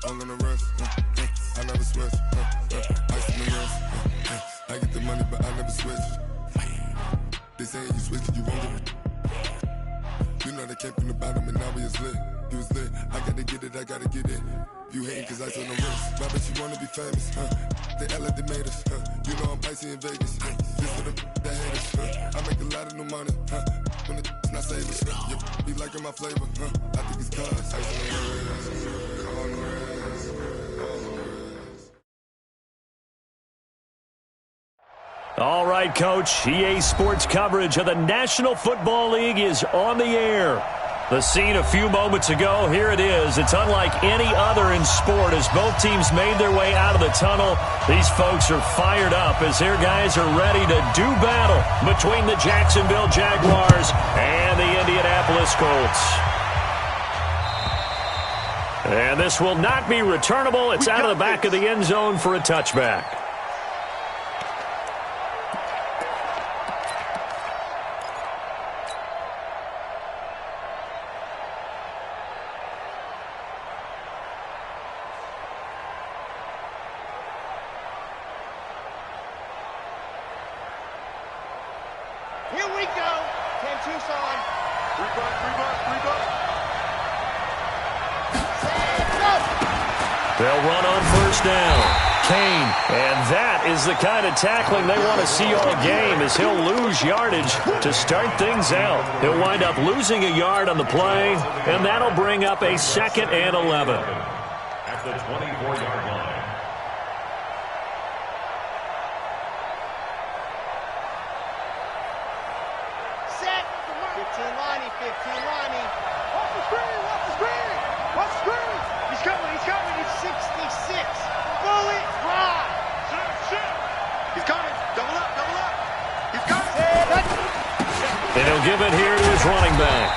I'm gonna rush. I never switch. Ice in the rust. I get the money, but I never switch. They saying you switch, you won't get it. You know they came from the bottom and now we is lit. You was lit. I gotta get it, I gotta get it. You hating cause ice on the wrist. Why bet you wanna be famous? They act like they made us. You know I'm icy in Vegas. This for the that hate us. I make a lot of new money. When it's not savers. You be liking my flavor. I think it's cause ice on the wrist. Congress. All right, Coach. EA Sports coverage of the National Football League is on the air. The scene a few moments ago, here it is. It's unlike any other in sport as both teams made their way out of the tunnel. These folks are fired up as their guys are ready to do battle between the Jacksonville Jaguars and the Indianapolis Colts. And this will not be returnable. It's out of the back of the end zone for a touchback. Here we go. 10 Tucson. They'll run on first down. Kane. And that is the kind of tackling they want to see all game as he'll lose yardage to start things out. He'll wind up losing a yard on the play, and that'll bring up a 2nd and 11. At the 24-yard line. And he'll give it here to his running back.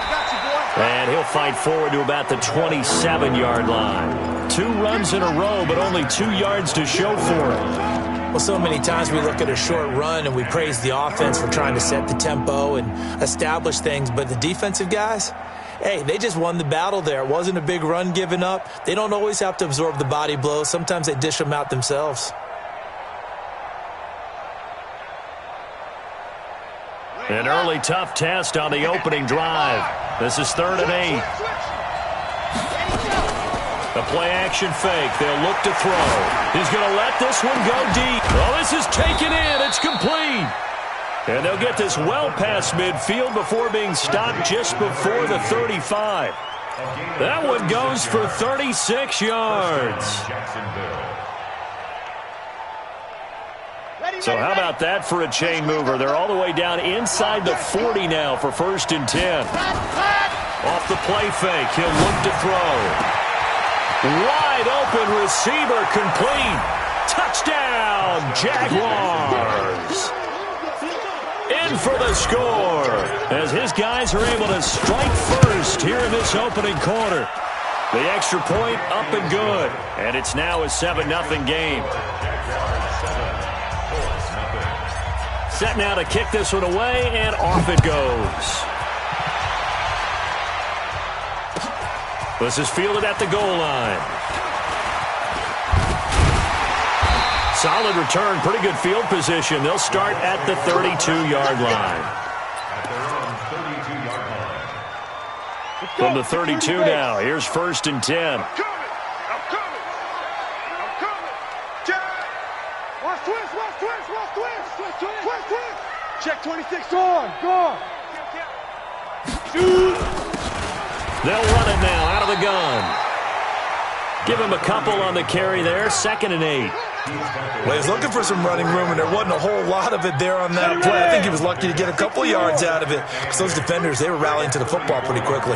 And he'll fight forward to about the 27-yard line. 2 runs in a row, but only 2 yards to show for it. Well, so many times we look at a short run and we praise the offense for trying to set the tempo and establish things. But the defensive guys, hey, they just won the battle there. It wasn't a big run given up. They don't always have to absorb the body blows. Sometimes they dish them out themselves. An early tough test on the opening drive. This is 3rd and 8. A play-action fake. They'll look to throw. He's going to let this one go deep. Oh, this is taken in. It's complete. And they'll get this well past midfield before being stopped just before the 35. That one goes for 36 yards. So how about that for a chain mover? They're all the way down inside the 40 now for 1st and 10. Off the play fake, he'll look to throw. Wide open receiver complete. Touchdown, Jaguars. In for the score as his guys are able to strike first here in this opening quarter. The extra point up and good. And it's now a 7-0 game. Set now to kick this one away, and off it goes. This is fielded at the goal line. Solid return, pretty good field position. They'll start at the 32-yard line. From the 32 now, here's 1st and 10. Check 26 on. Go. They'll run it now out of the gun. Give him a couple on the carry there. 2nd and 8. Well, he's looking for some running room, and there wasn't a whole lot of it there on that play. I think he was lucky to get a couple of yards out of it because those defenders, they were rallying to the football pretty quickly.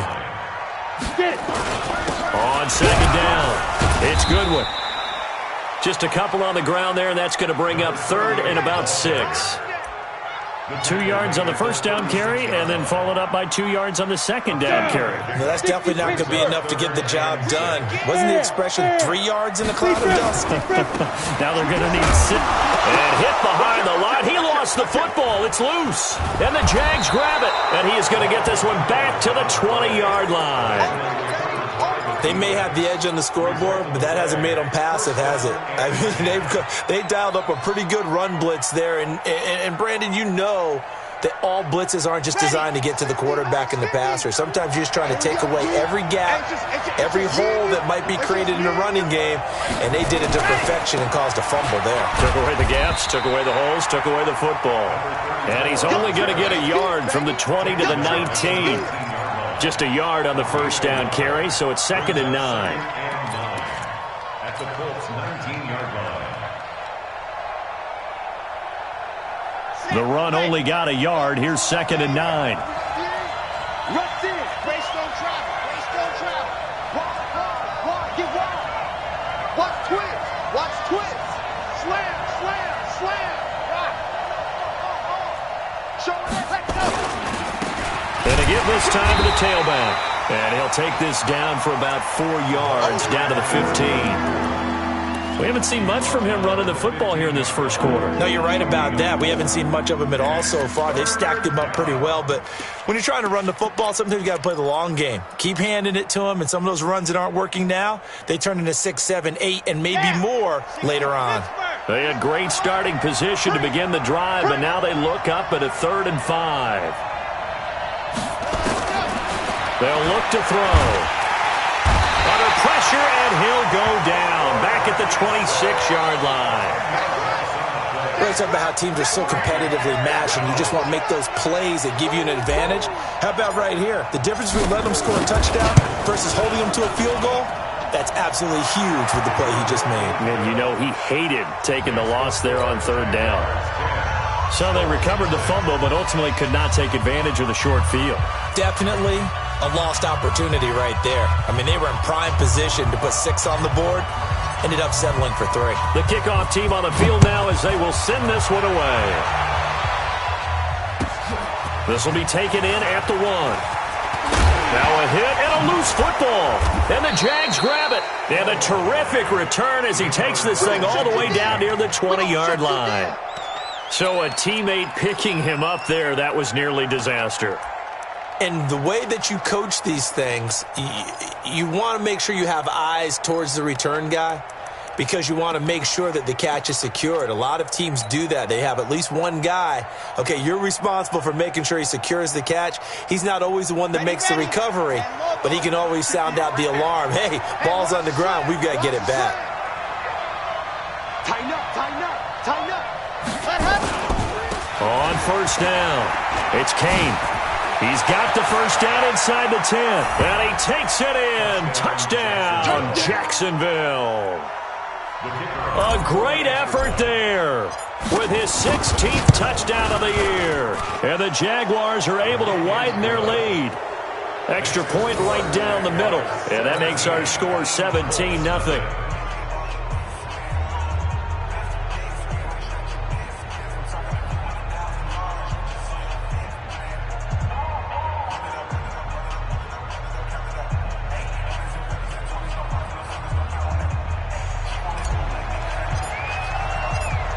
On 2nd down, it's Goodwin. Just a couple on the ground there, and that's going to bring up 3rd and about 6. 2 yards on the first down carry, and then followed up by 2 yards on the second down carry. Well, that's definitely not going to be enough to get the job done. Wasn't the expression 3 yards in the cloud of dust? Now they're going to need 6. And hit behind the line. He lost the football. It's loose. And the Jags grab it. And he is going to get this one back to the 20-yard line. They may have the edge on the scoreboard, but that hasn't made them passive, has it? I mean, they dialed up a pretty good run blitz there. And Brandon, you know that all blitzes aren't just designed to get to the quarterback and the passer. Sometimes you're just trying to take away every gap, every hole that might be created in the running game, and they did it to perfection and caused a fumble there. Took away the gaps, took away the holes, took away the football. And he's only going to get a yard from the 20 to the 19. Just a yard on the first down carry, so it's 2nd and 9. At the Colts 19-yard line. The run only got a yard. Here's 2nd and 9. Rush in. Race don't travel. Race don't travel. Wide. Get wide. Watch twist. Watch twist. Slam. Rock. Show it. Let's go. And to give this time to the tailback. And he'll take this down for about 4 yards, down to the 15. We haven't seen much from him running the football here in this first quarter. No, you're right about that. We haven't seen much of him at all so far. They've stacked him up pretty well, but when you're trying to run the football, sometimes you got to play the long game. Keep handing it to him, and some of those runs that aren't working now, they turn into 6, 7, 8, and maybe more later on. They had great starting position to begin the drive, but now they look up at a 3rd and 5. They'll look to throw. Under pressure, and he'll go down back at the 26-yard line. We're talking about how teams are so competitively matched, and you just want to make those plays that give you an advantage. How about right here? The difference between letting them score a touchdown versus holding them to a field goal, that's absolutely huge with the play he just made. And you know he hated taking the loss there on 3rd down. So they recovered the fumble, but ultimately could not take advantage of the short field. Definitely a lost opportunity right there. I mean, they were in prime position to put 6 on the board. Ended up settling for 3. The kickoff team on the field now as they will send this one away. This will be taken in at the 1. Now a hit and a loose football. And the Jags grab it. And a terrific return as he takes this thing all the way down near the 20-yard line. So a teammate picking him up there, that was nearly disaster. And the way that you coach these things, you want to make sure you have eyes towards the return guy because you want to make sure that the catch is secured. A lot of teams do that. They have at least one guy. Okay, you're responsible for making sure he secures the catch. He's not always the one that makes the recovery, but he can always sound out the alarm. Hey, ball's on the ground. We've got to get it back. Tighten up. On first down, it's Kane. He's got the first down inside the 10, and he takes it in. Touchdown, Jacksonville. A great effort there with his 16th touchdown of the year. And the Jaguars are able to widen their lead. Extra point right down the middle, and that makes our score 17-0.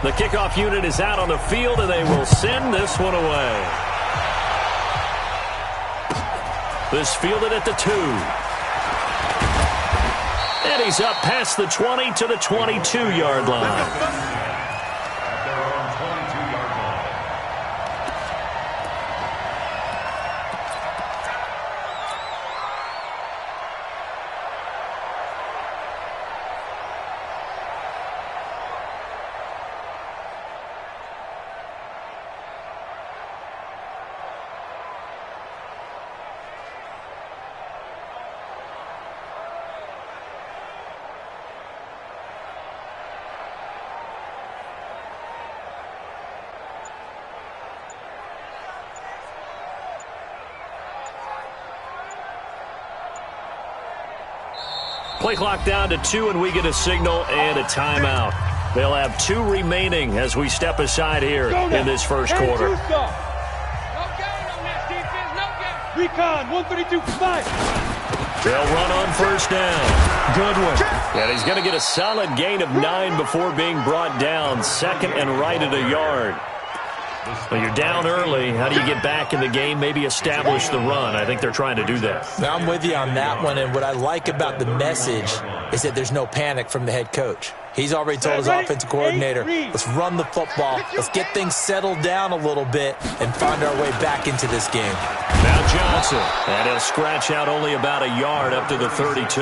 The kickoff unit is out on the field, and they will send this one away. This fielded at the 2. And he's up past the 20 to the 22-yard line. Play clock down to 2, and we get a signal and a timeout. They'll have 2 remaining as we step aside here in this first quarter. No gain on this defense. No gain. Recon, 132, 5. They'll run on first down. Goodwin. And he's going to get a solid gain of 9 before being brought down. 2nd and right at a yard. Well, you're down early. How do you get back in the game, maybe establish the run? I think they're trying to do that. I'm with you on that one, and what I like about the message is that there's no panic from the head coach. He's already told his offensive coordinator, let's run the football, let's get things settled down a little bit and find our way back into this game. Now Johnson, and he'll scratch out only about a yard up to the 32.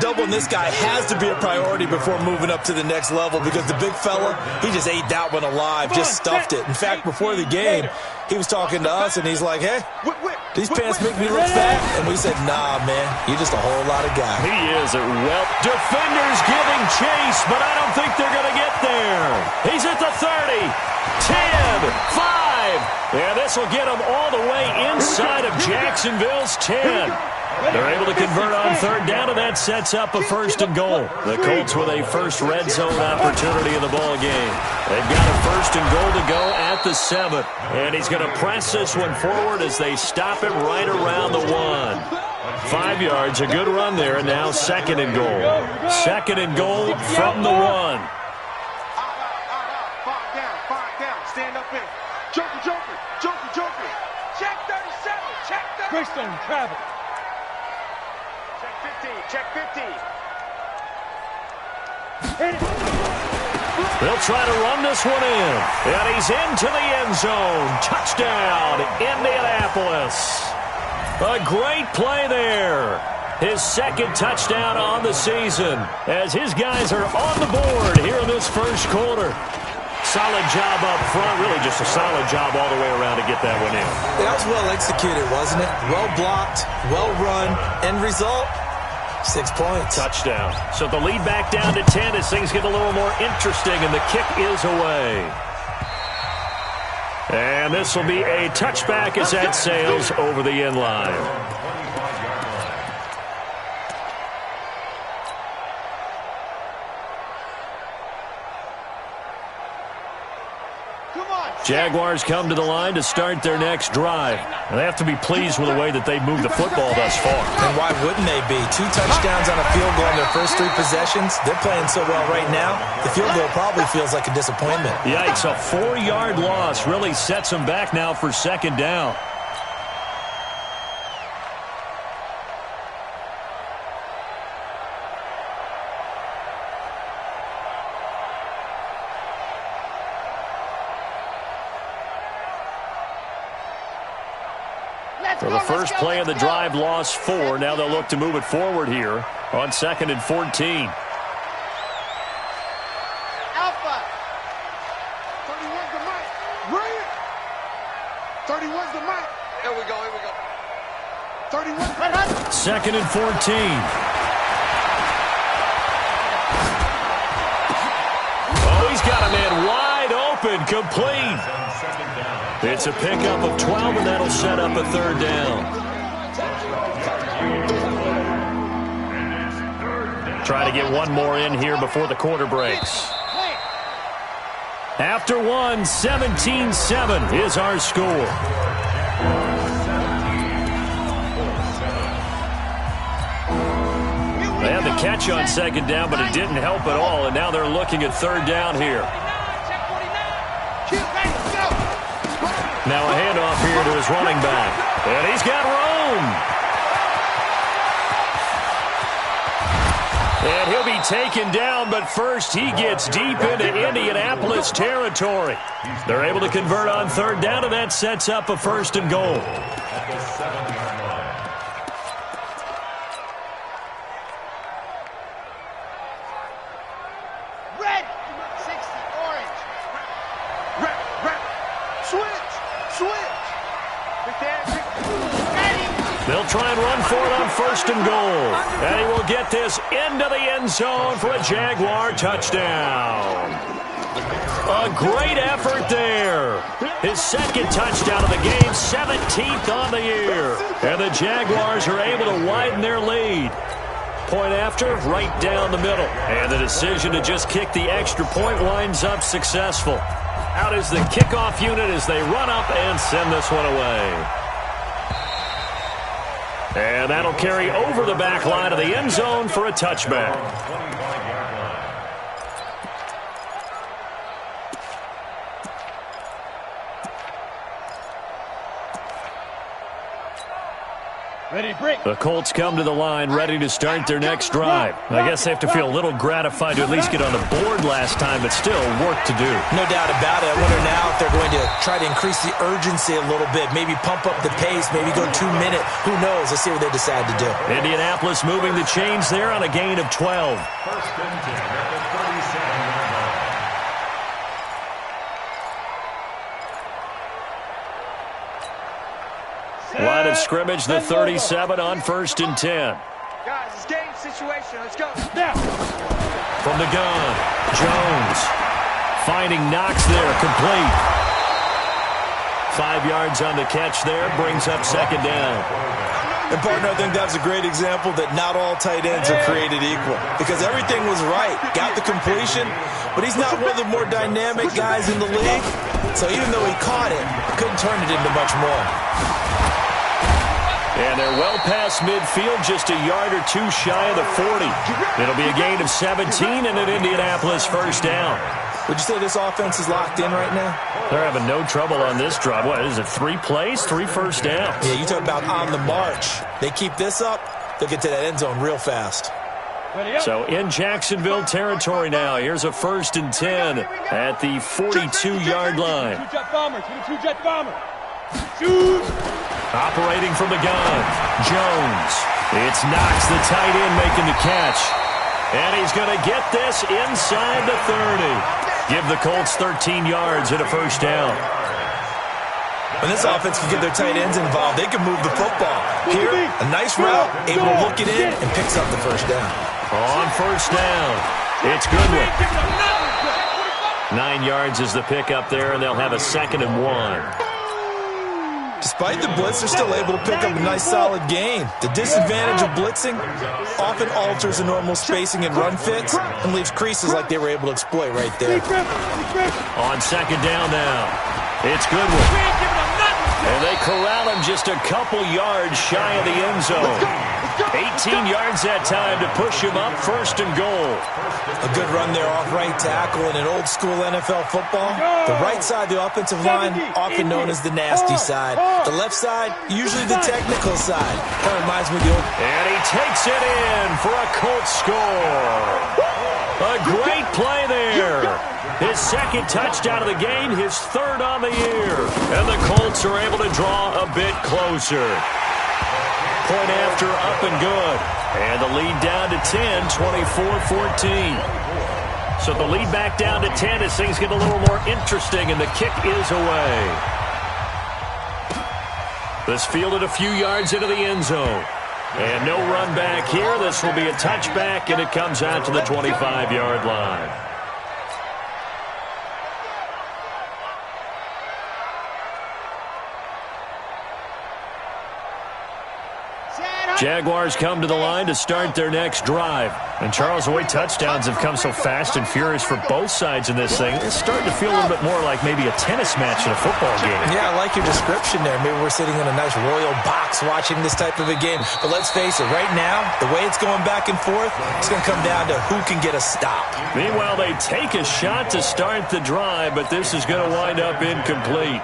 Doubling this guy has to be a priority before moving up to the next level because the big fella, he just ate that one alive, just stuffed it. In fact, before the game, he was talking to us, and he's like, hey, these pants make me look fat. And we said, nah, man, you're just a whole lot of guy. He is a defenders giving chase, but I don't think they're going to get there. He's at the 30, 10, 5. Yeah, this will get him all the way inside of Jacksonville's 10. They're able to convert on third down, and that sets up a first and goal. The Colts with a first red zone opportunity in the ball game. They've got a first and goal to go at the 7. And he's going to press this one forward as they stop him right around the 1. 5 yards, a good run there, and now second and goal. Second and goal from the 1. Five down, stand up in. Joker. Check 37, check 37. Greystone, travel. Check 15. They'll try to run this one in. And he's into the end zone. Touchdown, Indianapolis. A great play there. His second touchdown on the season as his guys are on the board here in this first quarter. Solid job up front. Really just a solid job all the way around to get that one in. That was well executed, wasn't it? Well blocked, well run. End result, 6 points. Touchdown. So the lead back down to 10 as things get a little more interesting, and the kick is away. And this will be a touchback as that sails over the end line. Jaguars come to the line to start their next drive. And they have to be pleased with the way that they've moved the football thus far. And why wouldn't they be? 2 touchdowns on a field goal in their first 3 possessions. They're playing so well right now, the field goal probably feels like a disappointment. Yikes, a 4-yard loss really sets them back now for second down. So the first play of the drive lost 4. Now they'll look to move it forward here on 2nd and 14. Alpha. 31's the mic. Brilliant. 31's the mic. Here we go. 31. 2nd and 14. Oh, he's got a man wide open, complete. It's a pickup of 12, and that'll set up a third down. Try to get one more in here before the quarter breaks. After one, 17-7 is our score. They had the catch on second down, but it didn't help at all, and now they're looking at third down here. Now a handoff here to his running back. And he's got room. And he'll be taken down, but first he gets deep into Indianapolis territory. They're able to convert on third down, and that sets up a first and goal. Red. 60, orange. Red. Switch. They'll try and run for it on first and goal. And he will get this into the end zone for a Jaguar touchdown. A great effort there. His second touchdown of the game, 17th on the year. And the Jaguars are able to widen their lead. Point after, right down the middle. And the decision to just kick the extra point winds up successful. Out is the kickoff unit as they run up and send this one away. And that'll carry over the back line of the end zone for a touchback. The Colts come to the line ready to start their next drive. I guess they have to feel a little gratified to at least get on the board last time, but still work to do. No doubt about it. I wonder now if they're going to try to increase the urgency a little bit, maybe pump up the pace, maybe go 2 minute. Who knows? Let's see what they decide to do. Indianapolis moving the chains there on a gain of 12. First and 10 at the 37-yard line. Line of scrimmage, the 37 on 1st and 10. Guys, it's game situation. Let's go. Now. From the gun, Jones finding Knox there, complete. 5 yards on the catch there, brings up 2nd down. And, partner, I think that's a great example that not all tight ends are created equal because everything was right. Got the completion, but he's not one of the more dynamic guys in the league. So even though he caught it, couldn't turn it into much more. And they're well past midfield, just a yard or 2 shy of the 40. It'll be a gain of 17 and an Indianapolis 1st down. Would you say this offense is locked in right now? They're having no trouble on this drive. What is it, 3 plays, 3 first downs? Yeah, you talk about on the march. They keep this up, they'll get to that end zone real fast. So in Jacksonville territory now. Here's a 1st and 10 at the 42-yard line. Operating from the gun, Jones. It's Knox, the tight end, making the catch. And he's going to get this inside the 30. Give the Colts 13 yards and a 1st down. When this offense can get their tight ends involved, they can move the football. Here, a nice route, able to look it in, and picks up the 1st down. On 1st down, it's Goodwin. 9 yards is the pickup there, and they'll have a 2nd and 1. Despite the blitz, they're still able to pick up a nice, solid gain. The disadvantage of blitzing often alters the normal spacing and run fits and leaves creases like they were able to exploit right there. On 2nd down now, it's Goodwin. And they corral him just a couple yards shy of the end zone. 18 yards that time to push him up, 1st and goal. A good run there off right tackle in an old-school NFL football. The right side of the offensive line, often known as the nasty side. The left side, usually the technical side. That reminds me of the old... And he takes it in for a Colts score. A great play there. His 2nd touchdown of the game, his 3rd on the year. And the Colts are able to draw a bit closer. Point after, up and good. And the lead down to 10, 24-14. So the lead back down to 10 as things get a little more interesting, and the kick is away. This fielded a few yards into the end zone. And no run back here. This will be a touchback, and it comes out to the 25-yard line. Jaguars come to the line to start their next drive. And Charles, the way touchdowns have come so fast and furious for both sides in this thing, it's starting to feel a little bit more like maybe a tennis match in a football game. Yeah, I like your description there. Maybe we're sitting in a nice royal box watching this type of a game. But let's face it, right now, the way it's going back and forth, it's going to come down to who can get a stop. Meanwhile, they take a shot to start the drive, but this is going to wind up incomplete.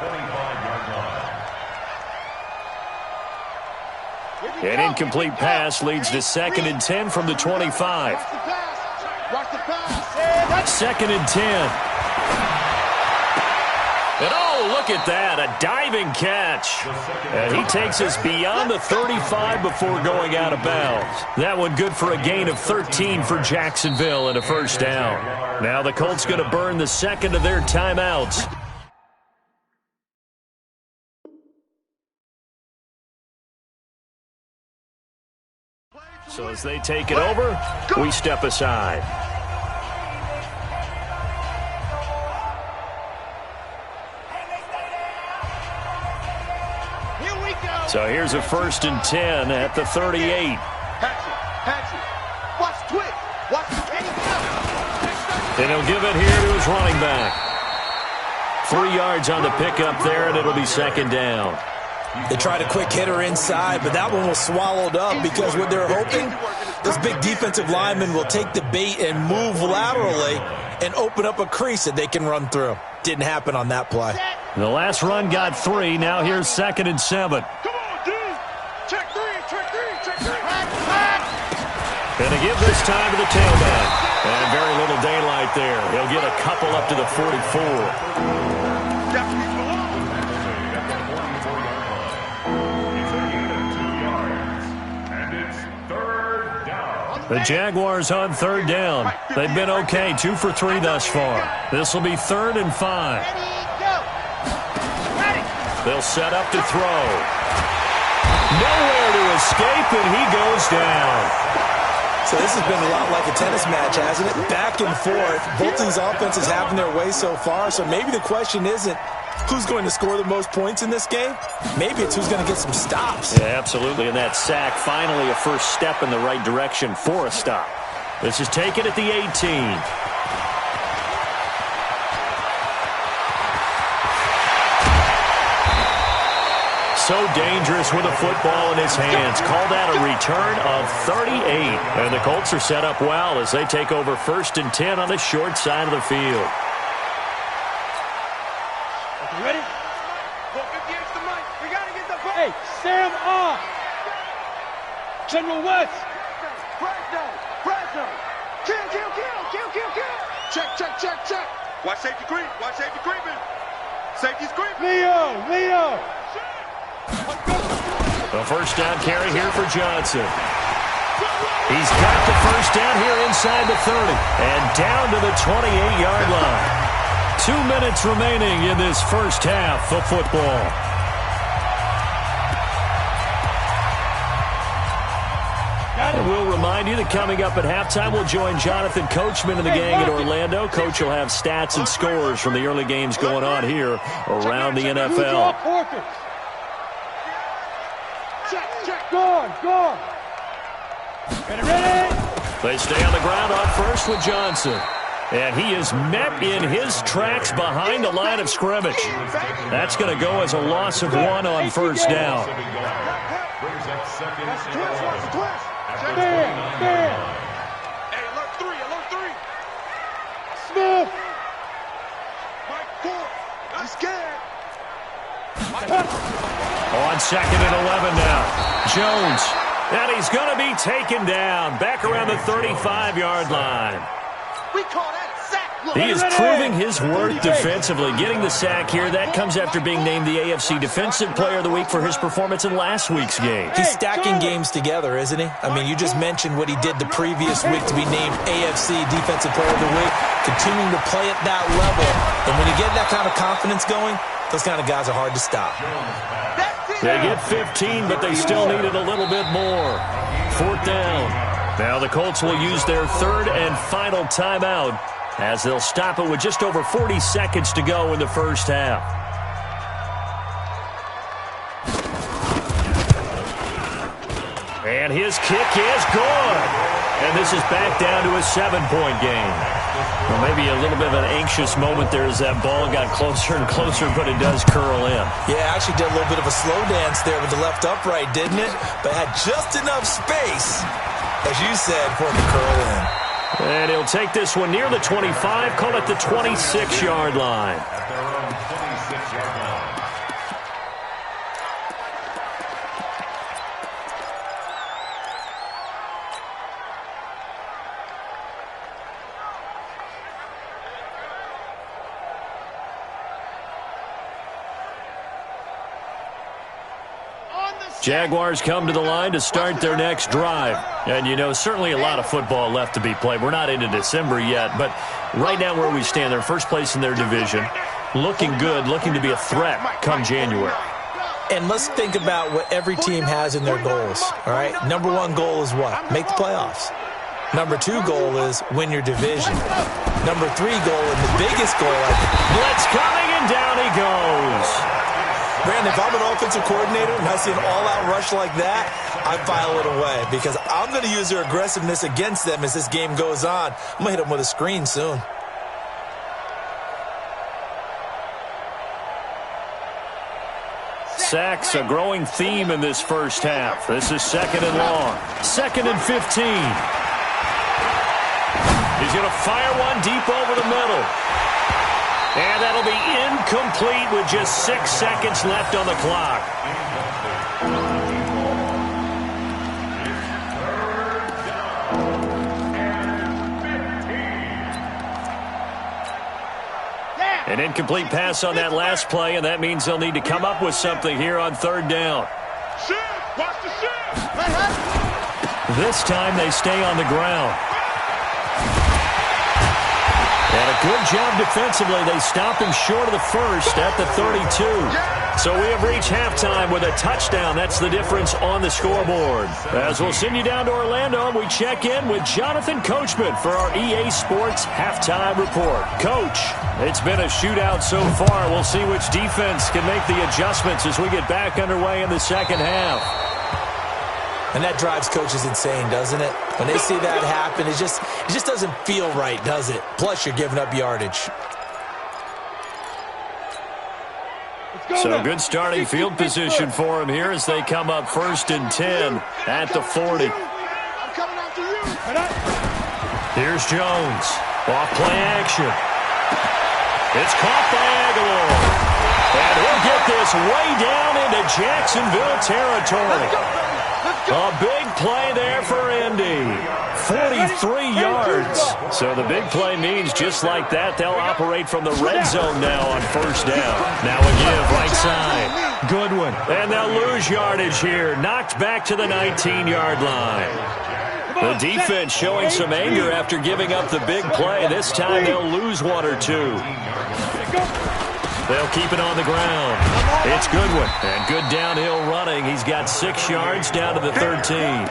An incomplete pass leads to 2nd and 10 from the 25. 2nd and 10. And oh, look at that, a diving catch. And he takes us beyond the 35 before going out of bounds. That one good for a gain of 13 for Jacksonville and a 1st down. Now the Colts going to burn the 2nd of their timeouts. So as they take it over, we step aside. Here we go. So here's a 1st and 10 at the 38. Hatchet. Watch twitch. Watch And he'll give it here to his running back. 3 yards on the pickup there, and it'll be 2nd down. They tried a quick hitter inside, but that one was swallowed up because what they're hoping, this big defensive lineman will take the bait and move laterally and open up a crease that they can run through. Didn't happen on that play. The last run got 3. Now here's 2nd and 7. Come on, dude. Check 3. And they give this time to the tailback. And very little daylight there. He'll get a couple up to the 44. The Jaguars on third down. They've been okay, 2 for 3 thus far. This will be 3rd and 5. They'll set up to throw. Nowhere to escape, and he goes down. So this has been a lot like a tennis match, hasn't it? Back and forth. Both these offenses having their way so far. So maybe the question isn't who's going to score the most points in this game. Maybe it's who's going to get some stops. Yeah, absolutely. And that sack, finally a first step in the right direction for a stop. This is taken at the 18. So dangerous with a football in his hands. Call that a return of 38. And the Colts are set up well as they take over 1st and 10 on the short side of the field. Okay, ready? Go 58 to Mike. We got to get the ball. Hey, Sam off. General West. Press zone. Kill. Check. Watch safety creep. Creeping. Safety's creeping. Leo. The first down carry here for Johnson. He's got the first down here inside the 30 and down to the 28-yard line. 2 minutes remaining in this first half of football. And we'll remind you that coming up at halftime, we'll join Jonathan Coachman and the gang at Orlando. Coach will have stats and scores from the early games going on here around the NFL. Go. Ready. They stay on the ground on first with Johnson. And he is met in his tracks behind the line of scrimmage. That's going to go as a loss of 1 on first down. Stand. Hey, alert 3. Smith. Mike 4. I'm scared. On 2nd and 11 now. Jones. And he's going to be taken down back around the 35-yard line. We call that a sack. He is proving his worth defensively. Getting the sack here, that comes after being named the AFC Defensive Player of the Week for his performance in last week's game. He's stacking games together, isn't he? I mean, you just mentioned what he did the previous week to be named AFC Defensive Player of the Week, continuing to play at that level. And when you get that kind of confidence going, those kind of guys are hard to stop. They get 15, but they still needed a little bit more. 4th down. Now the Colts will use their 3rd and final timeout as they'll stop it with just over 40 seconds to go in the first half. And his kick is good. And this is back down to a 7-point game. Well, maybe a little bit of an anxious moment there as that ball got closer and closer, but it does curl in. Yeah, actually did a little bit of a slow dance there with the left upright, didn't it? But had just enough space, as you said, for it to curl in. And he'll take this one near the 25, call it the 26-yard line. Jaguars come to the line to start their next drive. And, you know, certainly a lot of football left to be played. We're not into December yet, but right now where we stand, they're first place in their division. Looking good, looking to be a threat come January. And let's think about what every team has in their goals, all right? Number 1 goal is what? Make the playoffs. Number 2 goal is win your division. Number 3 goal, and the biggest goal, blitz coming, and down he goes. Brandon, if I'm an offensive coordinator and I see an all-out rush like that, I file it away because I'm going to use their aggressiveness against them as this game goes on. I'm going to hit them with a screen soon. Sacks, a growing theme in this first half. This is 2nd and long. 2nd and 15. He's going to fire one deep over the middle. And that'll be incomplete with just 6 seconds left on the clock. An incomplete pass on that last play, and that means they'll need to come up with something here on third down. Watch the shift. This time they stay on the ground. And a good job defensively. They stop him short of the first at the 32. So we have reached halftime with a touchdown. That's the difference on the scoreboard. As we'll send you down to Orlando, we check in with Jonathan Coachman for our EA Sports Halftime Report. Coach, it's been a shootout so far. We'll see which defense can make the adjustments as we get back underway in the second half. And that drives coaches insane, doesn't it? When they see that happen, it just doesn't feel right, does it? Plus, you're giving up yardage. So good starting field position for him here as they come up 1st and 10 at the 40. Here's Jones. Off play action. It's caught by Aguilar. And he'll get this way down into Jacksonville territory. A big play there for Indy. 43 yards. So the big play means just like that, they'll operate from the red zone now on 1st down. Now a give right side. Goodwin. And they'll lose yardage here. Knocked back to the 19-yard line. The defense showing some anger after giving up the big play. This time they'll lose one or two. They'll keep it on the ground. It's Goodwin. And good downhill running. He's got 6 yards down to the 13.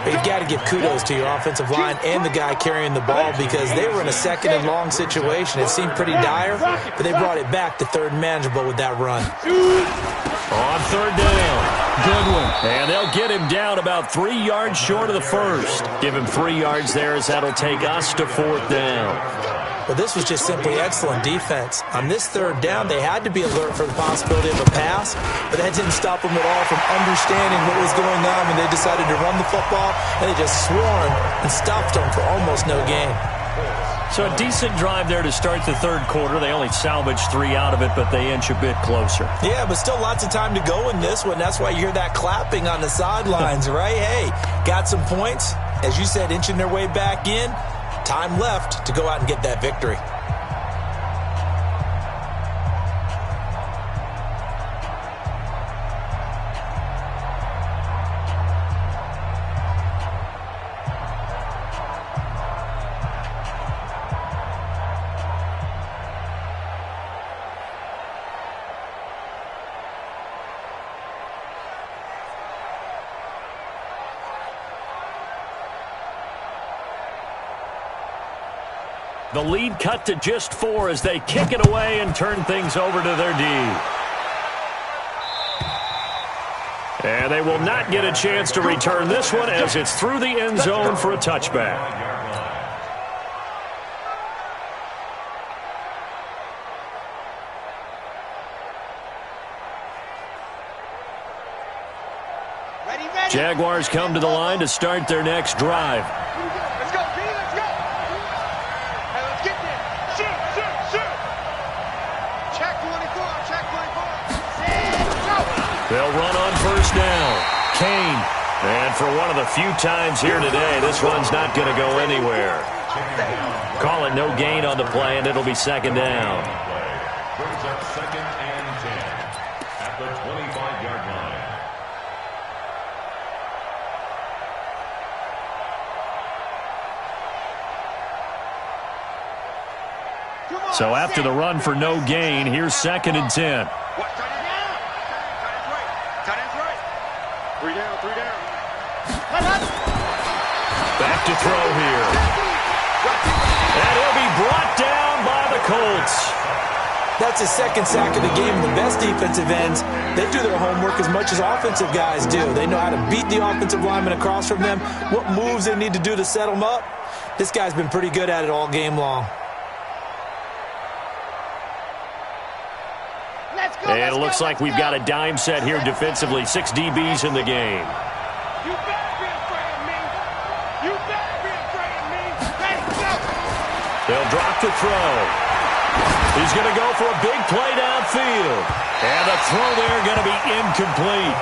You've got to give kudos to your offensive line and the guy carrying the ball because they were in a 2nd and long situation. It seemed pretty dire, but they brought it back to 3rd and manageable with that run. On 3rd down, Goodwin. And they'll get him down about 3 yards short of the first. Give him 3 yards there as that'll take us to 4th down. Well, this was just simply excellent defense. On this 3rd down, they had to be alert for the possibility of a pass, but that didn't stop them at all from understanding what was going on when they decided to run the football, and they just swarmed and stopped them for almost no gain. So a decent drive there to start the 3rd quarter. They only salvaged 3 out of it, but they inch a bit closer. Yeah, but still lots of time to go in this one. That's why you hear that clapping on the sidelines, right? Hey, got some points. As you said, inching their way back in. Time left to go out and get that victory. The lead cut to just 4 as they kick it away and turn things over to their D. And they will not get a chance to return this one as it's through the end zone for a touchback. Jaguars come to the line to start their next drive. Let's go, B, let's go. Hey, let's get there. Shoot. Check 24, check 24. They'll run on 1st down. Kane. And for one of the few times here today, this one's not going to go anywhere. Call it no gain on the play, and it'll be 2nd down. Brings up 2nd and 10 at the 25-yard line. So after the run for no gain, here's 2nd and 10. What? Tight end down. Tight end's right. 3 down. Back to throw here. And he'll be brought down by the Colts. That's his 2nd sack of the game. The best defensive ends, they do their homework as much as offensive guys do. They know how to beat the offensive lineman across from them, what moves they need to do to set them up. This guy's been pretty good at it all game long. And it looks like we've got a dime set here defensively. 6 DBs in the game. You better be afraid of me. You better be afraid of me. Let's go. They'll drop the throw. He's going to go for a big play downfield. And the throw there going to be incomplete.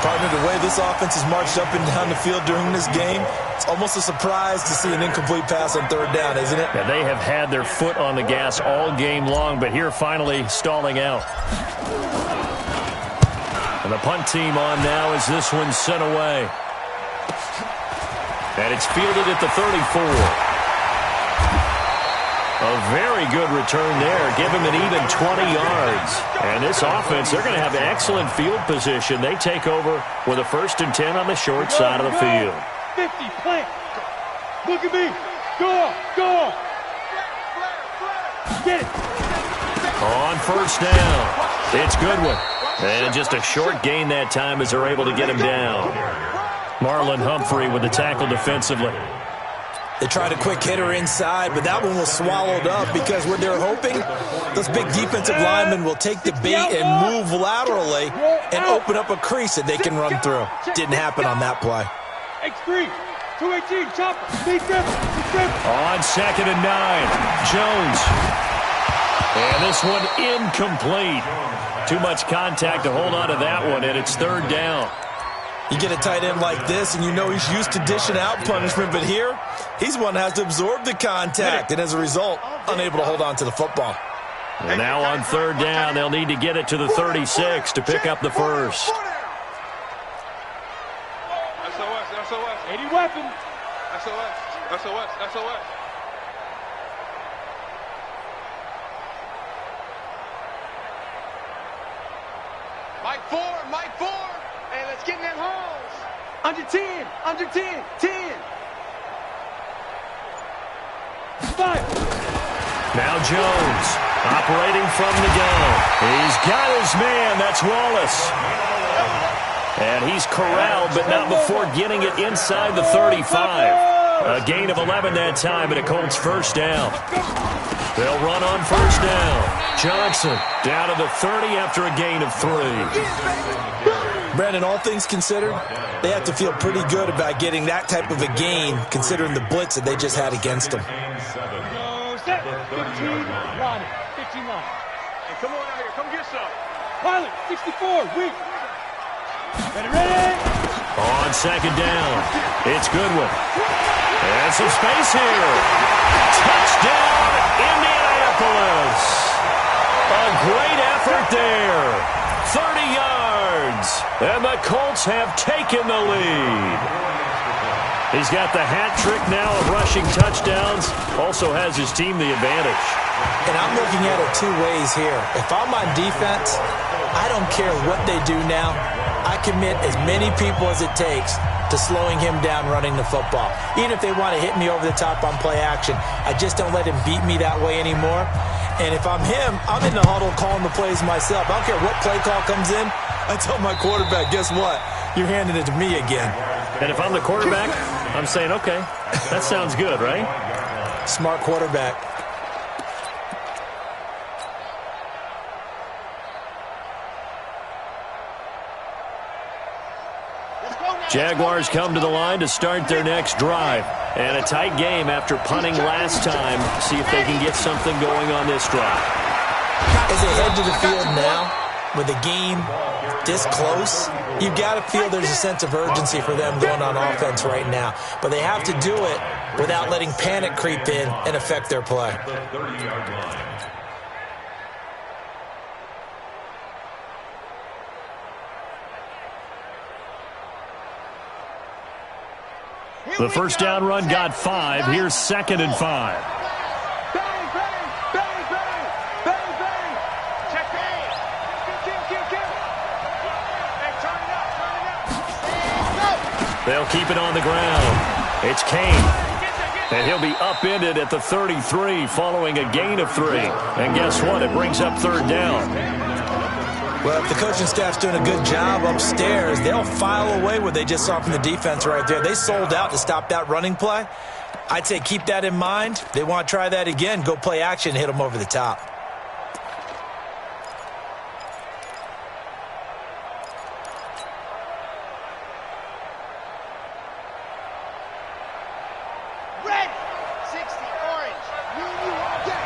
Partner, the way this offense has marched up and down the field during this game, it's almost a surprise to see an incomplete pass on third down, isn't it? Yeah, they have had their foot on the gas all game long, but here finally stalling out. And the punt team on now as this one's sent away. And it's fielded at the 34. A very good return there. Give him an even 20 yards. And this offense, they're going to have excellent field position. They take over with a 1st and 10 on the short side of the field. 50, plant. Look at me. Go on, go on. Get it. On 1st down. It's Goodwin. And just a short gain that time as they're able to get him down. Marlon Humphrey with the tackle defensively. They tried a quick hitter inside, but that one was swallowed up because what they're hoping, those big defensive linemen will take the bait and move laterally and open up a crease that they can run through. Didn't happen on that play. X3, 218, chopper, on 2nd and 9, Jones. And this one incomplete. Too much contact to hold on to that one, and it's 3rd down. You get a tight end like this, and you know he's used to dishing out punishment, but here, he's one that has to absorb the contact, and as a result, unable to hold on to the football. And now on 3rd down, they'll need to get it to the 36 to pick up the first. SOS, SOS. 80 weapon. SOS, SOS, SOS. Mike 4. Hey, let's get in them holes. Under 10, 10. 5. Now Jones, operating from the gun. He's got his man. That's Wallace. And he's corralled, but not before getting it inside the 35. A gain of 11 that time, and a Colts 1st down. They'll run on 1st down. Johnson down to the 30 after a gain of 3. Brandon, all things considered, they have to feel pretty good about getting that type of a gain, considering the blitz that they just had against them. 15 line. Hey, come on out here. Come get some. Pilot, 64, weak. Ready. On 2nd down, it's Goodwin. And some space here. Touchdown, Indianapolis. A great effort there. 30 yards. And the Colts have taken the lead. He's got the hat trick now of rushing touchdowns. Also has his team the advantage. And I'm looking at it 2 ways here. If I'm on defense, I don't care what they do now. I commit as many people as it takes to slowing him down running the football. Even if they want to hit me over the top on play action, I just don't let him beat me that way anymore. And if I'm him, I'm in the huddle calling the plays myself. I don't care what play call comes in. I tell my quarterback, guess what? You're handing it to me again. And if I'm the quarterback, I'm saying, okay, that sounds good, right? Smart quarterback. Jaguars come to the line to start their next drive. And a tight game after punting last time. See if they can get something going on this drive. As they head to the field now, with the game this close, you've got to feel there's a sense of urgency for them going on offense right now. But they have to do it without letting panic creep in and affect their play. The first down run got 5. Here's 2nd and 5. Bang, bang, bang, bang, bang, bang. Check bang. Kill. Hey, turn it up. They'll keep it on the ground. It's Kane. And he'll be upended at the 33 following a gain of 3. And guess what? It brings up 3rd down. Well, if the coaching staff's doing a good job upstairs, they'll file away what they just saw from the defense right there. They sold out to stop that running play. I'd say keep that in mind. They want to try that again. Go play action, hit them over the top. Red, 60, orange. You all day.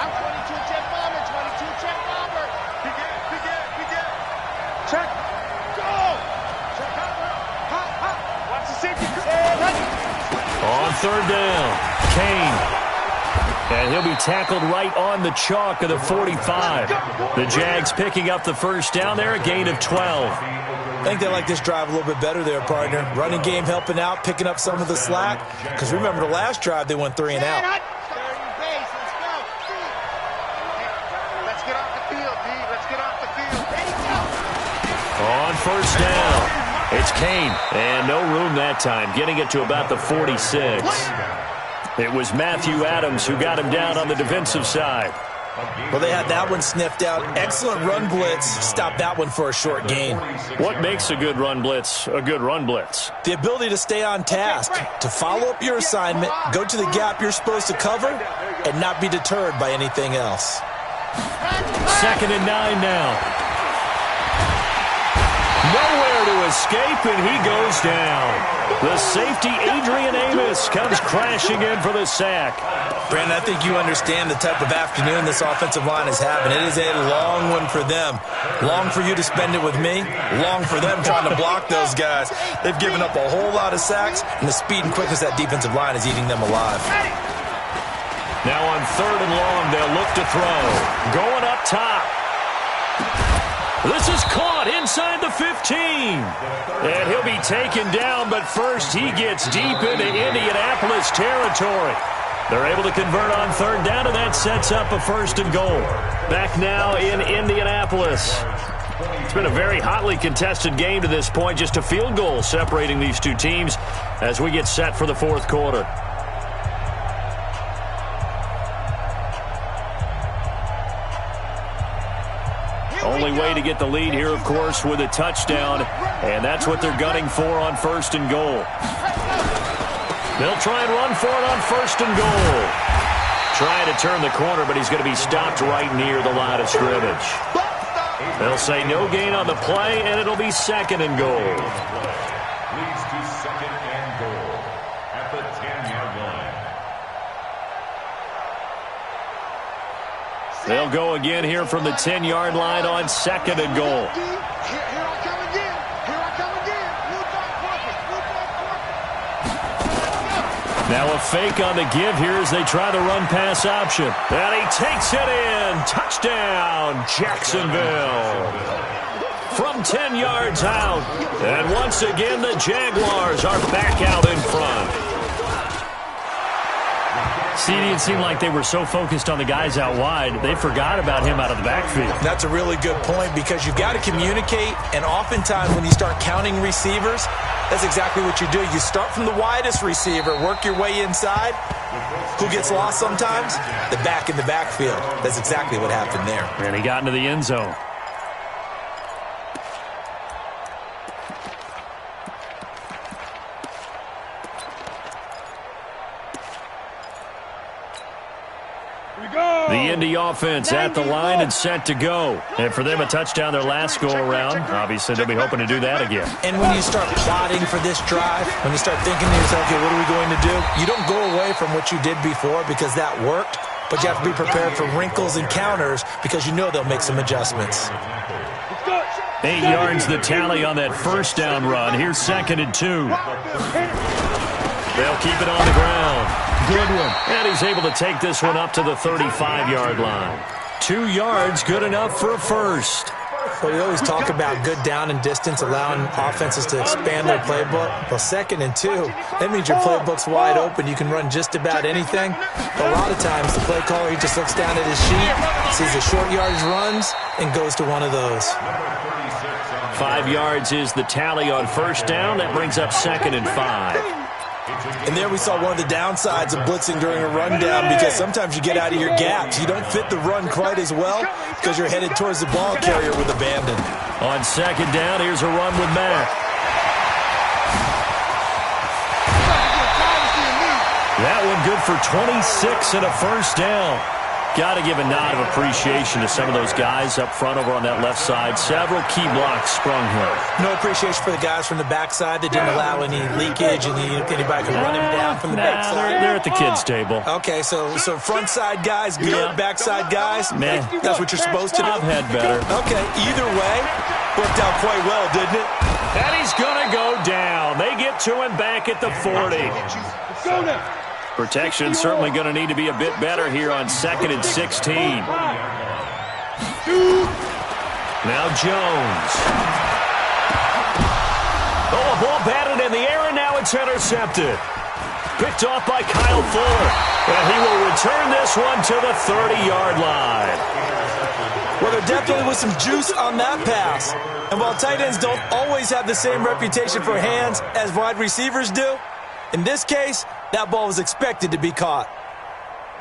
I'm 22 check bomber, 22 check bomber. Begin. Check. Go. third down. Kane. And he'll be tackled right on the chalk of the 45. The Jags picking up the first down there, a gain of 12. I think they like this drive a little bit better there, partner. Running game helping out, picking up some of the slack. Because remember, the last drive, they went 3 and out. Let's get off the field, D. Let's get off the field. On first down, it's Kane. And no room that time, getting it to about the 46. It was Matthew Adams who got him down on the defensive side. Well, they had that one sniffed out. Excellent run blitz. Stopped that one for a short gain. What makes a good run blitz a good run blitz? The ability to stay on task, to follow up your assignment, go to the gap you're supposed to cover, and not be deterred by anything else. 2nd and 9 now. Nowhere to escape, and he goes down. The safety, Adrian Amos, comes crashing in for the sack. Brandon, I think you understand the type of afternoon this offensive line is having. It is a long one for them. Long for you to spend it with me. Long for them trying to block those guys. They've given up a whole lot of sacks, and the speed and quickness of that defensive line is eating them alive. Now on 3rd and long, they'll look to throw. Going up top. This is caught inside the 15. And he'll be taken down, but first he gets deep into Indianapolis territory. They're able to convert on 3rd down, and that sets up a 1st and goal. Back now in Indianapolis. It's been a very hotly contested game to this point. Just a field goal separating these two teams as we get set for the 4th quarter. Only way to get the lead here, of course, with a touchdown, and that's what they're gunning for on 1st and goal. They'll try and run for it on 1st and goal. Trying to turn the corner, but he's going to be stopped right near the line of scrimmage. They'll say no gain on the play, and it'll be 2nd and goal. Leads to 2nd and goal at the 10-yard line. They'll go again here from the 10-yard line on 2nd and goal. Here I come again. Here I come again. Now a fake on the give here as they try the run-pass option. And he takes it in. Touchdown, Jacksonville. From 10 yards out. And once again, the Jaguars are back out in front. CD, it seemed like they were so focused on the guys out wide, they forgot about him out of the backfield. That's a really good point because you've got to communicate, and oftentimes when you start counting receivers, that's exactly what you do. You start from the widest receiver, work your way inside. Who gets lost sometimes? The back in the backfield. That's exactly what happened there. And he got into the end zone. The Indy offense at the line and set to go. And for them, a touchdown their last go-around. Obviously, they'll be hoping to do that again. And when you start plotting for this drive, when you start thinking to yourself, okay, what are we going to do? You don't go away from what you did before because that worked, but you have to be prepared for wrinkles and counters because you know they'll make some adjustments. 8 yards the tally on that first down run. Here's 2nd and 2. They'll keep it on the ground. Good one. And he's able to take this one up to the 35-yard line. 2 yards, good enough for a first. Well, we always talk about good down and distance, allowing offenses to expand their playbook. Well, 2nd and 2, that means your playbook's wide open. You can run just about anything. But a lot of times, the play caller, he just looks down at his sheet, sees the short yardage runs, and goes to one of those. 5 yards is the tally on first down. That brings up 2nd and 5. And there we saw one of the downsides of blitzing during a rundown because sometimes you get out of your gaps. You don't fit the run quite as well because you're headed towards the ball carrier with abandon. On 2nd down, here's a run with Mack. That one good for 26 and a first down. Got to give a nod of appreciation to some of those guys up front over on that left side. Several key blocks sprung here. No appreciation for the guys from the backside that didn't allow any leakage and anybody could run him down from the backside. They're at the kids' table. Okay, so front side guys, good. Yeah. Backside guys, man, that's what you're supposed to do. I've had better. Okay, either way, worked out quite well, didn't it? And he's going to go down. They get to him back at the 40. Protection certainly going to need to be a bit better here on 2nd and 16. Now Jones. Oh, a ball batted in the air, and now it's intercepted. Picked off by Kyle Fuller. And he will return this one to the 30-yard line. Well, there definitely was some juice on that pass. And while tight ends don't always have the same reputation for hands as wide receivers do, in this case, that ball was expected to be caught.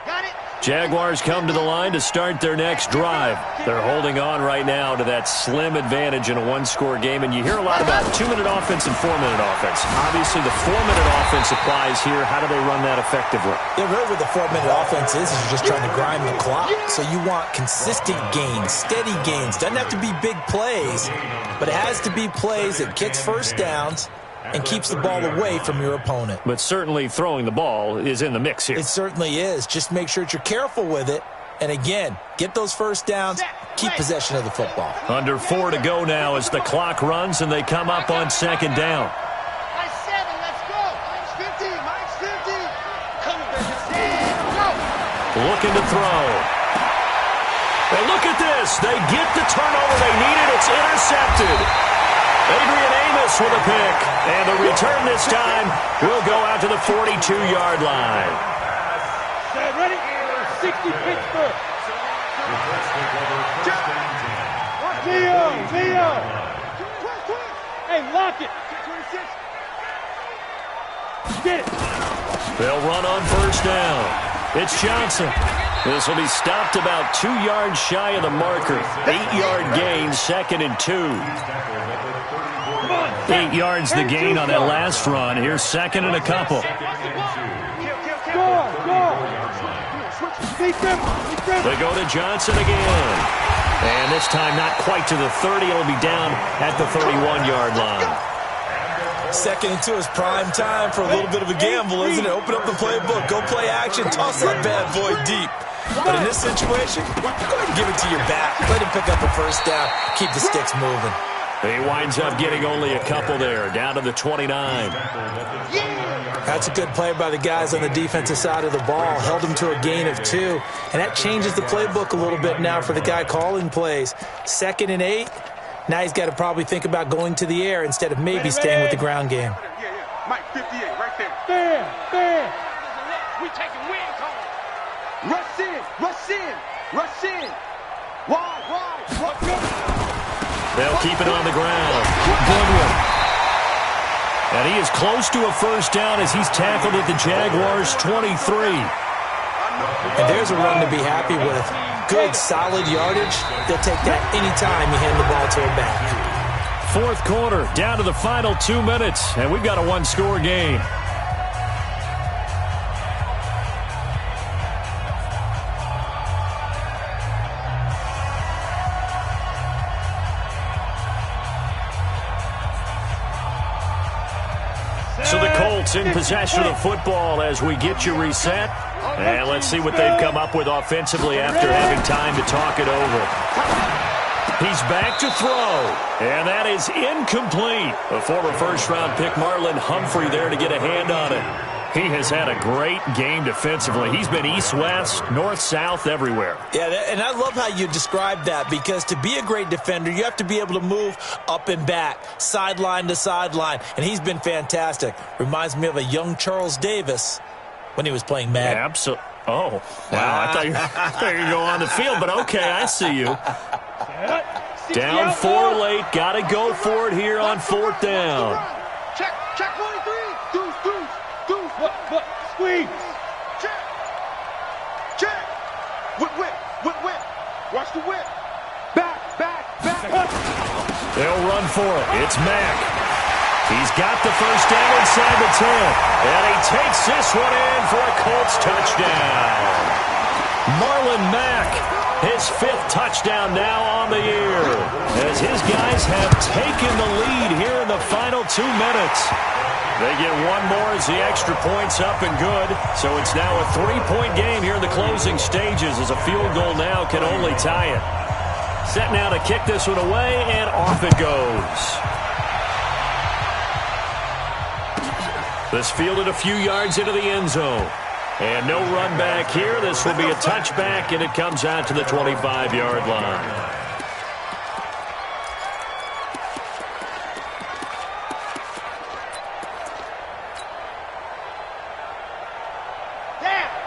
Got it. Jaguars come to the line to start their next drive. They're holding on right now to that slim advantage in a one-score game, and you hear a lot about 2-minute offense and 4-minute offense. Obviously, the 4-minute offense applies here. How do they run that effectively? Yeah, really what the 4-minute offense is you're just trying to grind the clock. So you want consistent gains, steady gains. Doesn't have to be big plays, but it has to be plays that gets first downs and keeps the ball away from your opponent. But certainly throwing the ball is in the mix here. It certainly is. Just make sure that you're careful with it. And again, get those first downs, keep possession of the football. Under 4 to go now as the clock runs and they come up on 2nd down. Minus 7, let's go. Minus 50, minus 50. Come on, baby. Go. Looking to throw. And look at this. They get the turnover they needed. It's intercepted. Adrian Amos with a pick. And the return this time will go out to the 42-yard line. Ready? 60 Pittsburgh. Leo. Hey, lock it. 26. Get it. They'll run on first down. It's Johnson. This will be stopped about 2 yards shy of the marker. 8-yard gain, 2nd and 2. 8 yards the gain on that last run. Here's 2nd and a couple. They go to Johnson again. And this time not quite to the 30. It'll be down at the 31-yard line. 2nd and 2 is prime time for a little bit of a gamble, isn't it? Open up the playbook, go play action, toss that bad boy deep. But in this situation, go ahead and give it to your back. Let him pick up a first down, keep the sticks moving. He winds up getting only a couple there, down to the 29. That's a good play by the guys on the defensive side of the ball. Held him to a gain of 2. And that changes the playbook a little bit now for the guy calling plays. 2nd and 8. Now he's got to probably think about going to the air instead of maybe staying with the ground game. Mike 58 right there. Bam. We taking win call. Rush in. Wide. They'll keep it on the ground. Goodwin. And he is close to a first down as he's tackled at the Jaguars' 23. And there's a run to be happy with. Good, solid yardage. They'll take that anytime you hand the ball to him back. 4th quarter, down to the final 2 minutes, and we've got a one-score game. So the Colts in possession of the football as we get you reset. And let's see what they've come up with offensively after having time to talk it over. He's back to throw. And that is incomplete. A former first-round pick, Marlon Humphrey, there to get a hand on it. He has had a great game defensively. He's been east-west, north-south, everywhere. Yeah, and I love how you describe that, because to be a great defender, you have to be able to move up and back, sideline to sideline, and he's been fantastic. Reminds me of a young Charles Davis when he was playing Madden. Absolutely. Oh, wow. I thought you were going to go on the field, but okay, I see you. Down 4 late. Got to go for it here on 4th down. Check 23. Deuce. What? Squeeze. Check. Whip. Watch the whip. Back. They'll run for it. It's Mack. He's got the first down inside the 10. And he takes this one in for a Colts touchdown. Marlon Mack, his 5th touchdown now on the year, as his guys have taken the lead here in the final 2 minutes. They get one more as the extra point's up and good. So it's now a 3-point game here in the closing stages, as a field goal now can only tie it. Set now to kick this one away, and off it goes. This fielded a few yards into the end zone. And no run back here. This will be a touchback, and it comes out to the 25-yard line.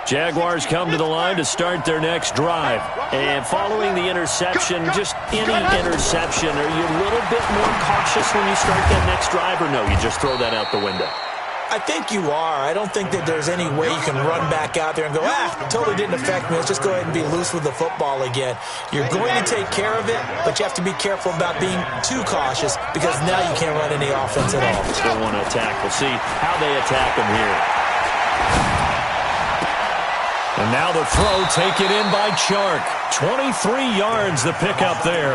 Jaguars come to the line to start their next drive. And following the interception, just any interception, are you a little bit more cautious when you start that next drive, or no, you just throw that out the window? I think you are. I don't think that there's any way you can run back out there and go, totally didn't affect me. Let's just go ahead and be loose with the football again. You're going to take care of it, but you have to be careful about being too cautious because now you can't run any offense at all. Still want to attack. We'll see how they attack them here. And now the throw taken in by Chark. 23 yards the pickup there.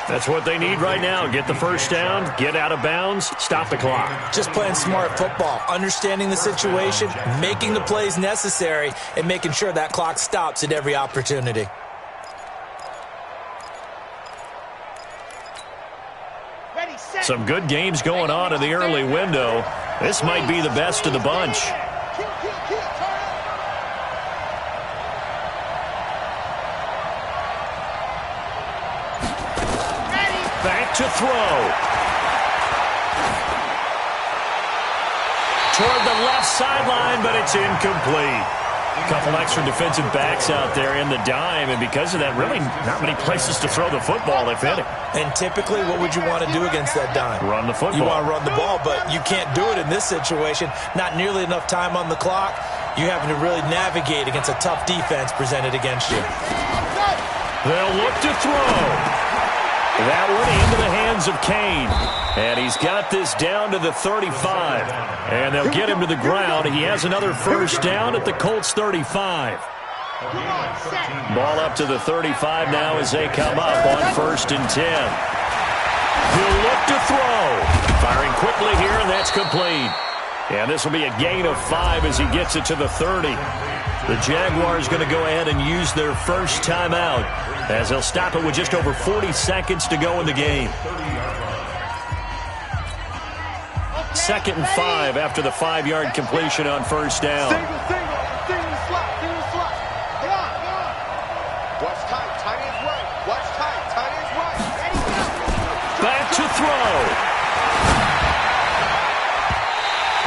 That's what they need right now. Get the first down, get out of bounds, stop the clock. Just playing smart football, understanding the situation, making the plays necessary, and making sure that clock stops at every opportunity. Some good games going on in the early window. This might be the best of the bunch. To throw. Toward the left sideline, but it's incomplete. A couple extra defensive backs out there in the dime, and because of that, really not many places to throw the football, if any. And typically, what would you want to do against that dime? Run the football. You want to run the ball, but you can't do it in this situation. Not nearly enough time on the clock. You're having to really navigate against a tough defense presented against you. They'll look to throw. That one into the hands of Kane. And he's got this down to the 35. And they'll get him to the ground. He has another first down at the Colts 35. Ball up to the 35 now as they come up on 1st and 10. He'll look to throw. Firing quickly here, and that's complete. And this will be a gain of 5 as he gets it to the 30. The Jaguars going to go ahead and use their first timeout as they'll stop it with just over 40 seconds to go in the game. 2nd and 5 after the 5-yard completion on first down. Single slot. Come on. Watch tight ends right. Watch tight ends right. Back to throw.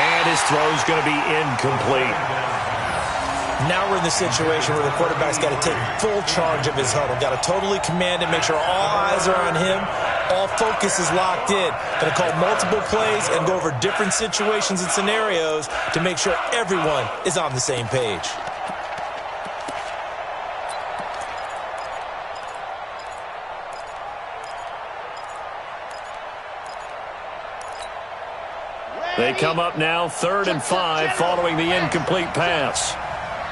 And his throw's going to be incomplete. Now we're in the situation where the quarterback's got to take full charge of his huddle. Got to totally command it, make sure all eyes are on him. All focus is locked in. Going to call multiple plays and go over different situations and scenarios to make sure everyone is on the same page. They come up now 3rd and 5 following the incomplete pass.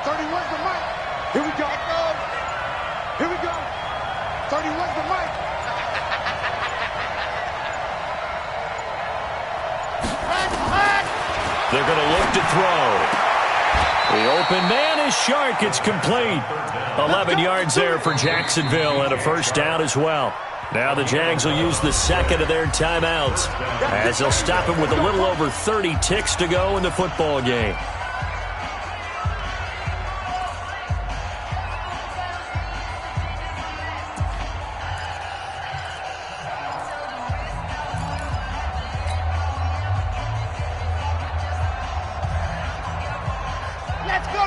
31's the mic. Here we go. 31's the mic. They're going to look to throw. The open man is Chark. It's complete. 11 yards there for Jacksonville and a first down as well. Now the Jags will use the second of their timeouts as they'll stop it with a little over 30 ticks to go in the football game.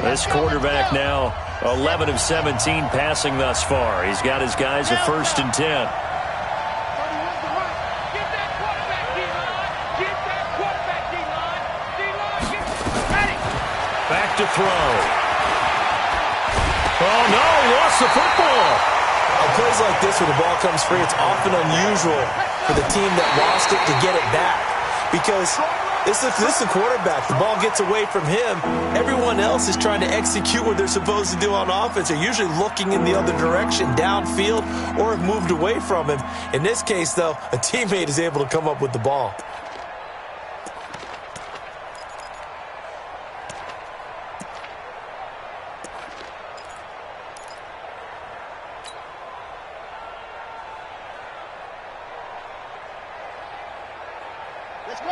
This quarterback now 11 of 17 passing thus far. He's got his guys a 1st and 10. Back to throw. Oh, no, lost the football. On plays like this where the ball comes free, it's often unusual for the team that lost it to get it back because this is the quarterback. The ball gets away from him. Everyone else is trying to execute what they're supposed to do on offense. They're usually looking in the other direction, downfield, or have moved away from him. In this case, though, a teammate is able to come up with the ball.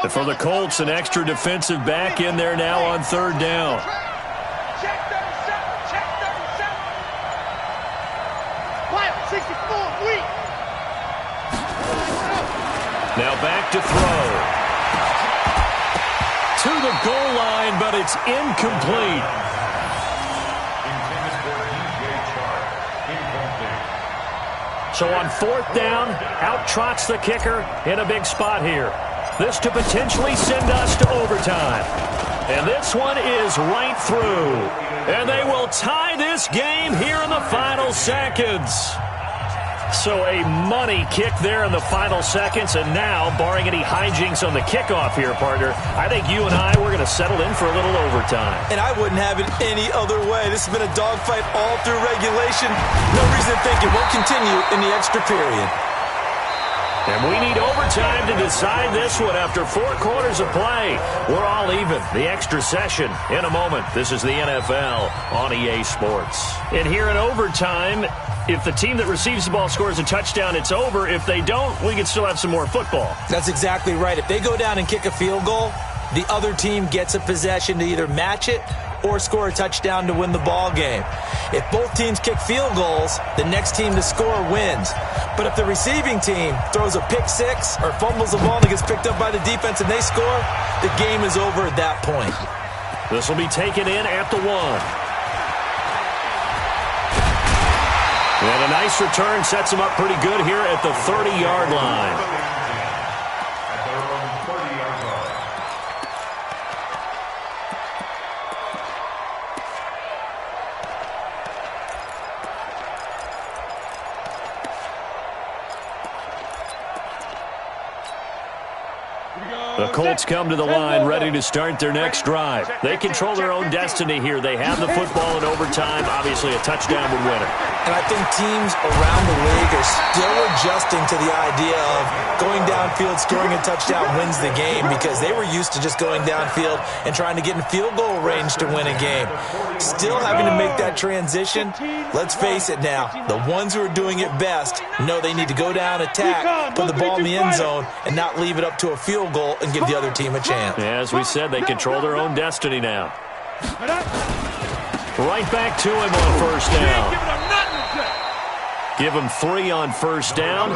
And for the Colts, an extra defensive back in there now on third down. Check 37. Check 37. Wild 64. Weak. Now back to throw. To the goal line, but it's incomplete. Intended for DJ Chark. Incomplete. So on fourth down, out trots the kicker in a big spot here. This to potentially send us to overtime. And this one is right through. And they will tie this game here in the final seconds. So a money kick there in the final seconds. And now, barring any hijinks on the kickoff here, partner, I think you and I, we're going to settle in for a little overtime. And I wouldn't have it any other way. This has been a dogfight all through regulation. No reason to think it won't continue in the extra period. And we need overtime to decide this one after 4 quarters of play. We're all even. The extra session in a moment. This is the NFL on EA Sports. And here in overtime, if the team that receives the ball scores a touchdown, it's over. If they don't, we can still have some more football. That's exactly right. If they go down and kick a field goal, the other team gets a possession to either match it or score a touchdown to win the ball game. If both teams kick field goals, the next team to score wins. But if the receiving team throws a pick six or fumbles the ball and gets picked up by the defense and they score, the game is over at that point. This will be taken in at the 1. And a nice return sets him up pretty good here at the 30-yard line. At their own 30-yard line. The Colts come to the line ready to start their next drive. They control their own destiny here. They have the football in overtime. Obviously, a touchdown would win it. And I think teams around the league are still adjusting to the idea of going downfield, scoring a touchdown wins the game, because they were used to just going downfield and trying to get in field goal range to win a game. Still having to make that transition. Let's face it now, the ones who are doing it best know they need to go down, attack, put the ball in the end zone, and not leave it up to a field goal and give the other team a chance. Yeah, as we said, they control their own destiny now. Right back to him on first down. Give him 3 on first down.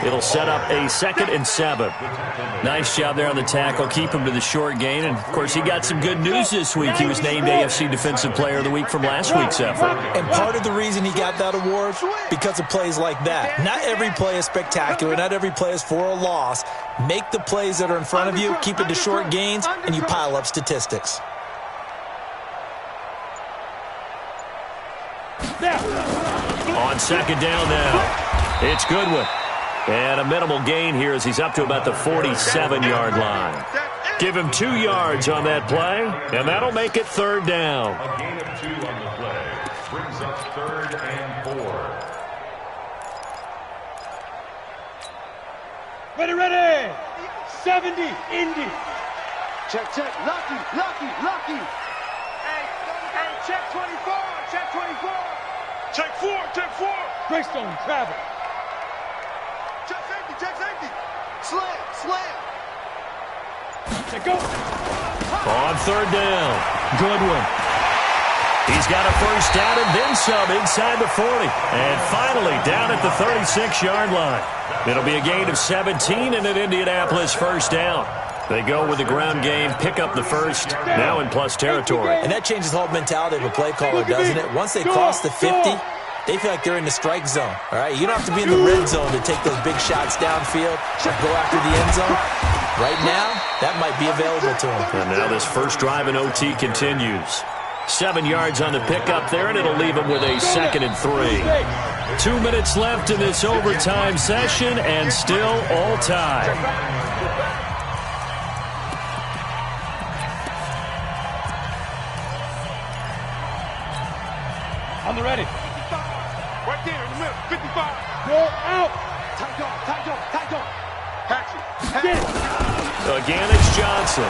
It'll set up a 2nd and 7. Nice job there on the tackle. Keep him to the short gain. And, of course, he got some good news this week. He was named AFC Defensive Player of the Week from last week's effort. And part of the reason he got that award, because of plays like that. Not every play is spectacular. Not every play is for a loss. Make the plays that are in front of you, keep it to short gains, and you pile up statistics. On second down now, it's Goodwin. And a minimal gain here as he's up to about the 47-yard line. Give him 2 yards on that play, and that'll make it third down. A gain of 2 on the play. Brings up 3rd and 4. Ready. 70, Indy. Check. Lucky. Hey, check 24. Check 4. Greystone, travel. Check safety. Slam. Check go. On third down, Goodwin. He's got a first down and then some inside the 40. And finally down at the 36-yard line. It'll be a gain of 17 and an Indianapolis first down. They go with the ground game, pick up the first, now in plus territory. And that changes the whole mentality of a play caller, doesn't it? Once they cross the 50, they feel like they're in the strike zone. All right, you don't have to be in the red zone to take those big shots downfield or go after the end zone. Right now, that might be available to them. And now this first drive in OT continues. 7 yards on the pickup there, and it'll leave them with a 2nd and 3. 2 minutes left in this overtime session, and still all tied. On the ready. Right there in the middle. 55. Roll out. Tight dog. Again, it's Johnson.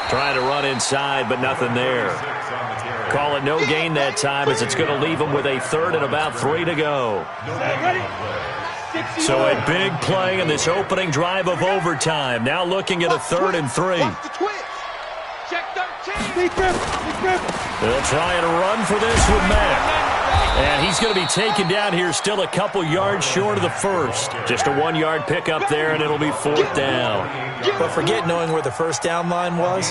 Trying to run inside, but nothing there. Call it no gain that time, as it's going to leave him with a 3rd and about 3 to go. Ready? So a big play in this opening drive of overtime. Now looking at a 3rd and 3. Watch the twist. Check 13. They'll try and run for this with Mack. And he's going to be taken down here, still a couple yards short of the first. Just a 1-yard pickup there, and it'll be 4th down. But forget knowing where the first down line was.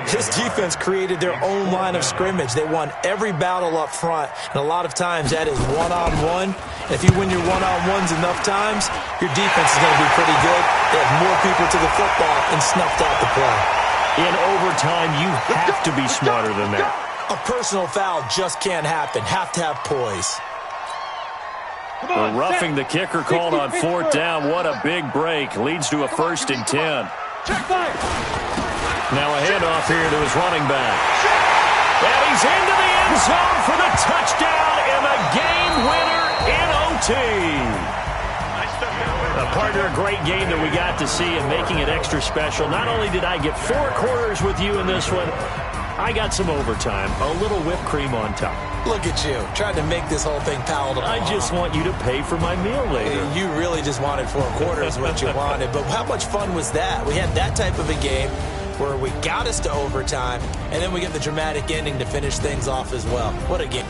His defense created their own line of scrimmage. They won every battle up front, and a lot of times that is one-on-one. And if you win your one-on-ones enough times, your defense is going to be pretty good. They have more people to the football and snuffed out the play. In overtime, you have to be smarter than that. A personal foul just can't happen. Have to have poise. The roughing the kicker called on 4th down. What a big break. Leads to a 1st and 10. Now a handoff here to his running back. And he's into the end zone for the touchdown and the game winner in OT. Partner, a great game that we got to see and making it extra special. Not only did I get 4 quarters with you in this one, I got some overtime, a little whipped cream on top. Look at you, trying to make this whole thing palatable. I just want you to pay for my meal later. You really just wanted 4 quarters what you wanted, but how much fun was that? We had that type of a game where we got us to overtime, and then we get the dramatic ending to finish things off as well. What a game.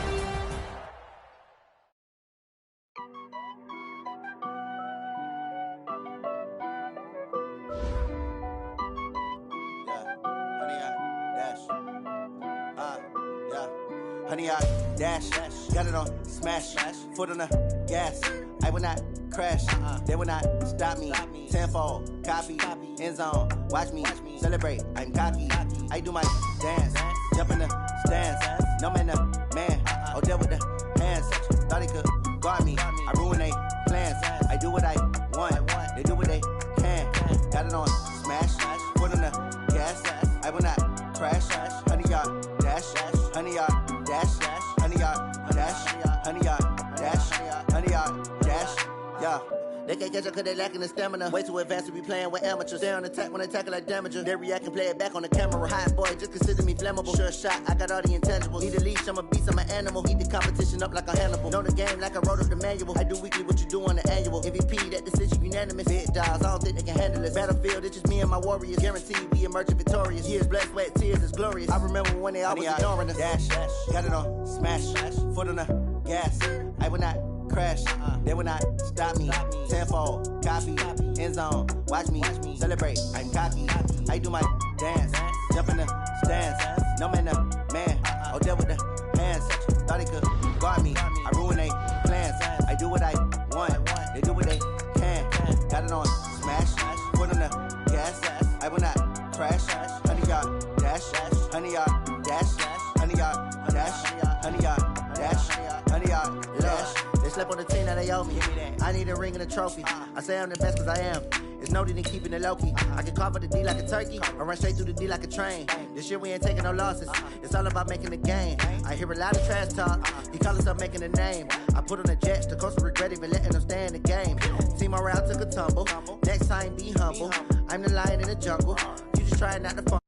Honey, I dash, got it on smash, foot on the gas. I will not crash, they will not stop me. Tenfold, copy, end zone, watch me celebrate. I'm cocky, I do my dance, jump in the stands. No man, man, oh deal with the hands. Thought he could guard me, I ruin they plans. I do what I want, they do what they can. Got it on smash, foot on the gas. I will not crash, honey, y'all dash, honey, y'all dash, honey, y'all dash, honey, y'all dash, honey, y'all dash, yeah. They can't catch up cause they lacking the stamina. Way too advanced to be playing with amateurs. Stay on attack when they tackle like damager. They react and play it back on the camera. Hot boy, just consider me flammable. Sure shot, I got all the intangibles. Need a leash, I'm a beast, I'm an animal. Eat the competition up like a Hannibal. Know the game like I wrote up the manual. I do weekly what you do on the annual. MVP, that decision unanimous. Big dogs, I don't think they can handle it. Battlefield, it's just me and my warriors. Guaranteed we emerge victorious. Years, blood, sweat, tears, it's glorious. I remember when they always ignoring us. Dash, got it on smash, foot on the gas. I will not crash, they will not stop me. Tenfold, copy, end zone, watch me celebrate. I'm cocky, I do my dance, jump in the stands. No man, man, oh deal with the hands. Thought he could guard me, I ruin they plans. I do what I want, they do what they can. Got it on smash, foot on the gas. I will not crash, honey, y'all dash, honey, y'all dash, honey, y'all dash, honey, y'all dash, honey, y'all dash. They slept on the team that they owe me. I need a ring and a trophy. I say I'm the best cause I am. It's noted in keeping it low-key. I can carve up the D like a turkey or run straight through the D like a train. This year we ain't taking no losses. It's all about making the game. I hear a lot of trash talk. He call himself making a name. I put on the Jets. The coach will regret even letting them stay in the game. Team morale took a tumble. Next time be humble. I'm the lion in the jungle. You just trying not to fall.